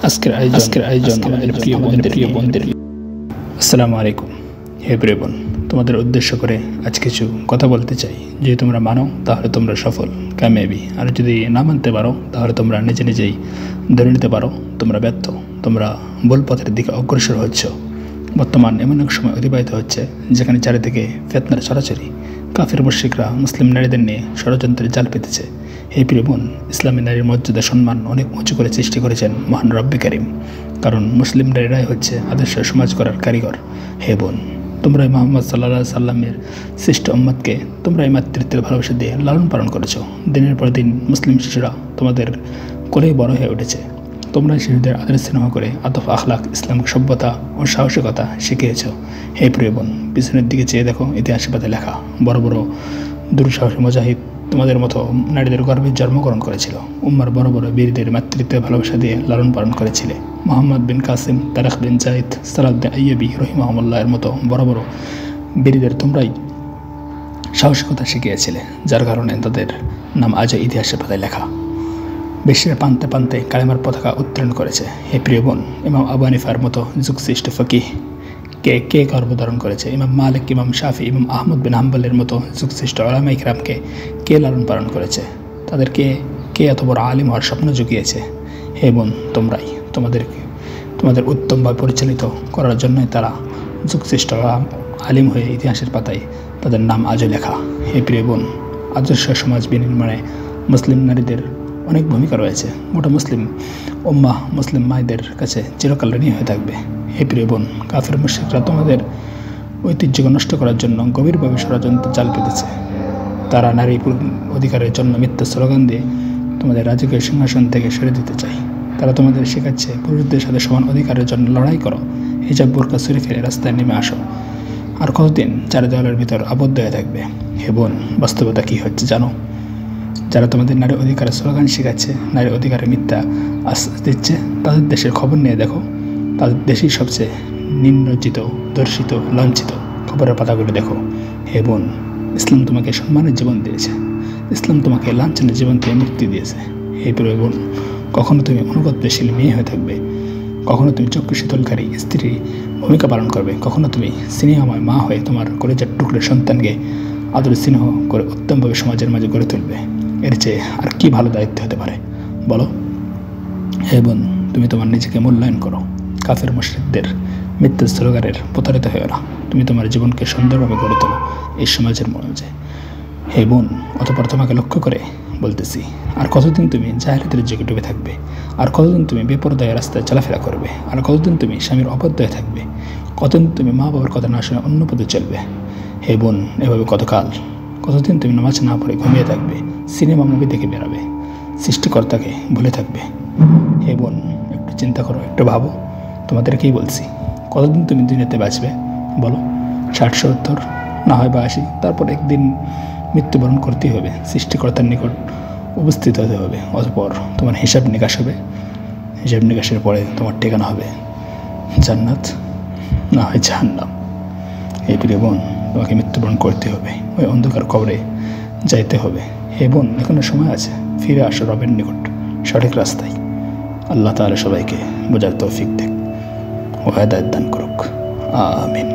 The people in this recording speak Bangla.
আজকের আয়োজন আমাদের প্রিয় বন্ধুদের। আসসালামু আলাইকুম। হে প্রিয় বোন, তোমাদের উদ্দেশ্য করে আজ কিছু কথা বলতে চাই। যদি তোমরা মানো তাহলে তোমরা সফল, কামিয়াবি। আর যদি না মানতে পারো তাহলে তোমরা নিজেই ধরে নিতে পারো তোমরা ব্যর্থ, তোমরা ভুল পথের দিকে অগ্রসর হচ্ছ। বর্তমান এমন এক সময় অতিবাহিত হচ্ছে যেখানে চারিদিকে ফিতনার ছড়াছড়ি। কাফির মুশরিকরা মুসলিম নারীদের নিয়ে ষড়যন্ত্রের জাল পেতেছে। হে প্রিয় বোন, ইসলামী নারীর মর্যাদা সম্মান অনেক উঁচু করে সৃষ্টি করেছেন মহান রব্বে কারিম, কারণ মুসলিম নারীরাই হচ্ছে আদর্শ সমাজ করার কারিগর। হে বোন, তোমরা মোহাম্মদ সাল্লাল্লাহু আলাইহি সাল্লামের সৃষ্ট উম্মতকে তোমরা এই মাতৃত্বের ভালোবাসা দিয়ে লালন পালন করেছো। দিনের পর দিন মুসলিম শিশুরা তোমাদের কোলেই বড় হয়ে উঠেছে। তোমরা শিশুদের আদর স্নেহ করে আদব আখলাক, ইসলামিক সভ্যতা ও সাহসিকতা শিখিয়েছ। হে প্রিয় বোন, পিছনের দিকে চেয়ে দেখো, ইতিহাসে পাতে লেখা বড় বড় দুঃসাহসী মুজাহিদ তোমাদের মতো নারীদের গর্বে জন্মগ্রহণ করেছিল। উম্মার বড় বড় বীরদের মাতৃত্বের ভালোবাসা দিয়ে লালন পালন করেছিলে। মোহাম্মদ বিন কাসিম, তারেক বিন জাইদ, সালাউদ্দিন আইয়ুবী রহিমাহুল্লাহর মতো বড় বড় বীরদের তোমরাই সাহসিকতা শিখিয়েছিলে, যার কারণে তাদের নাম আজও ইতিহাসের পাতায় লেখা। বিশ্বের প্রান্তে প্রান্তে কালেমার পতাকা উত্তোলন করেছে। হে প্রিয় বোন, ইমাম আবু হানিফার মতো যুগশ্রেষ্ঠ ফকিহ কে গর্ভধারণ করেছে। ইমাম মালিক, ইমাম শাফি, ইমাম আহমদ বিন হাম্বলের মতো যুগশ্রেষ্ঠ উলামা ইকরামকে কে লালন পালন করেছে। তাদেরকে কে এত বড় আলিম হওয়ার স্বপ্ন জুগিয়েছে। হে বোন, তোমরাই তোমাদের উত্তমভাবে পরিচালিত করার জন্যই তারা যুগশ্রেষ্ঠ আলিম হয়ে ইতিহাসের পাতায় তাদের নাম আজও লেখা। হে প্রিয় বোন, আদর্শ সমাজ বিনির্মাণে মুসলিম নারীদের অনেক ভূমিকা রয়েছে। গোটা মুসলিম উম্মাহ মুসলিম মায়েদের কাছে চিরকাল ঋণী হয়ে থাকবে। হে প্রিয় বোন, কাফির মুশরিকরা তোমাদের ঐতিহ্যকে নষ্ট করার জন্য গভীরভাবে ষড়যন্ত্র জাল পেতেছে। তারা নারী অধিকারের জন্য মিথ্যা স্লোগান দিয়ে তোমাদের রাজকীয় সিংহাসন থেকে সরে দিতে চায়। তারা তোমাদের শেখাচ্ছে পুরুষদের সাথে সমান অধিকারের জন্য লড়াই করো, হিজাব বোরকা চুরি ফেলে রাস্তায় নেমে আসো। আর কতদিন চার দেওয়ালের ভিতর আবদ্ধ হয়ে থাকবে? হে বোন, বাস্তবতা কী হচ্ছে জানো? যারা তোমাদের নারী অধিকারের স্লোগান শেখাচ্ছে, নারী অধিকারে মিথ্যা আশ্বাস দিচ্ছে, তাদের দেশের খবর নিয়ে দেখো। তাদের দেশেই সবচেয়ে নিম্নজিত, দর্শিত, লাঞ্ছিত খবরের পাতাগুলো দেখো। হে বোন, ইসলাম তোমাকে সম্মানের জীবন দিয়েছে। ইসলাম তোমাকে লাঞ্ছনের জীবন থেকে মুক্তি দিয়েছে। হে প্রিয় বোন, কখনো তুমি অনুগত্যশীল মেয়ে হয়ে থাকবে, কখনো তুমি চক্ষু শীতলকারী স্ত্রী ভূমিকা পালন করবে, কখনো তুমি স্নেহময় মা হয়ে তোমার কলেজের টুকরোর সন্তানকে আদর স্নেহ করে উত্তমভাবে সমাজের মাঝে গড়ে তুলবে। এর চেয়ে আর কি ভালো দায়িত্ব হতে পারে বলো? হে বোন, তুমি তোমার নিজেকে মূল্যায়ন করো। কাফের মুশরিকদের মিথ্যা স্লোগানের প্রতারিত হয়েও না। তুমি তোমার জীবনকে সুন্দরভাবে গড়ে তোলো এই সমাজের মধ্যে। হে বোন, অতঃপর তোমাকে লক্ষ্য করে বলতেছি, আর কতদিন তুমি জাহেলিয়াতের যুগে ডুবে থাকবে? আর কতদিন তুমি বেপরদায় রাস্তায় চলাফেরা করবে? আর কতদিন তুমি স্বামীর অবাধ্য হয়ে থাকবে? কতদিন তুমি মা বাবার কথা না শুনে অন্য পথে চলবে? হে বোন, এভাবে কতদিন তুমি নামাজ না পড়ে ঘুমিয়ে থাকবে, সিনেমা মুভি দেখে বেরাবে, সৃষ্টিকর্তাকে ভুলে থাকবে? হে বোন, একটু চিন্তা করো, একটু ভাবো। তোমাদেরকেই বলছি, কতদিন তুমি দুনিয়াতে বাঁচবে বলো? 60-70, না হয় বা 80, তারপর একদিন মৃত্যুবরণ করতেই হবে, সৃষ্টিকর্তার নিকট উপস্থিত হতে হবে। অতঃপর তোমার হিসাব নিকাশ হবে। হিসাব নিকাশের পরে তোমার ঠিকানা হবে জান্নাত, না হয় জাহান্নাম। এই প্রিয় বোন, তোমাকে মৃত্যুবরণ করতে হবে, ওই অন্ধকার কবরে যাইতে হবে। হে বোন, এখনো সময় আছে, ফিরে আসো রবের নিকট সঠিক রাস্তায়। আল্লাহ তাআলা সবাইকে বোঝার তৌফিক দেখ ও হেদায়েত দান করুক। আমিন।